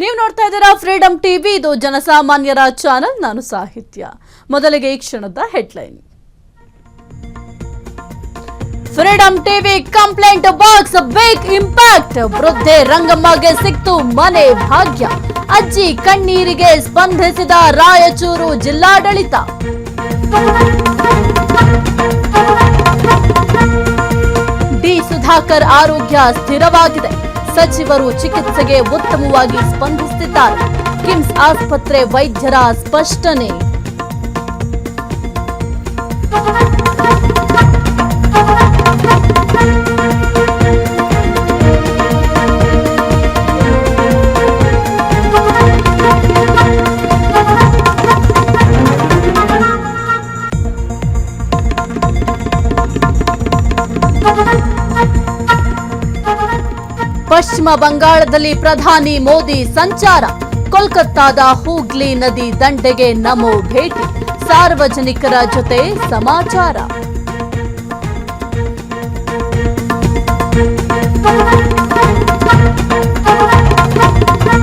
ನೀವು ನೋಡ್ತಾ ಇದ್ದೀರಾ ಫ್ರೀಡಂ ಟಿವಿ. ಇದು ಜನಸಾಮಾನ್ಯರ ಚಾನೆಲ್. ನಾನು ಸಾಹಿತ್ಯ. ಮೊದಲಿಗೆ ಈ ಕ್ಷಣದ headline. Freedom TV complaint box big impact. ವೃದ್ಧೆ ರಂಗಮ್ಮಗೆ ಸಿಕ್ತು ಮನೆ ಭಾಗ್ಯ. ಅಜ್ಜಿ ಕಣ್ಣೀರಿಗೆ ಸ್ಪಂದಿಸಿದ ರಾಯಚೂರು ಜಿಲ್ಲಾಡಳಿತ. ಡಿ ಸುಧಾಕರ್ ಆರೋಗ್ಯ ಸ್ಥಿರವಾಗಿದೆ. ಸಚಿವರು ಚಿಕಿತ್ಸೆಗೆ ಉತ್ತಮವಾಗಿ ಸ್ಪಂದಿಸುತ್ತಿದ್ದಾರೆ. ಕಿಮ್ಸ್ ಆಸ್ಪತ್ರೆ ವೈದ್ಯರ ಸ್ಪಷ್ಟನೆ. ಪಶ್ಚಿಮ ಬಂಗಾಳದಲ್ಲಿ ಪ್ರಧಾನಿ ಮೋದಿ ಸಂಚಾರ. ಕೋಲ್ಕತ್ತಾದ ಹೂಗ್ಲಿ ನದಿ ದಂಡೆಗೆ ನಮೋ ಭೇಟಿ. ಸಾರ್ವಜನಿಕರ ಜೊತೆ ಸಮಾಚಾರ.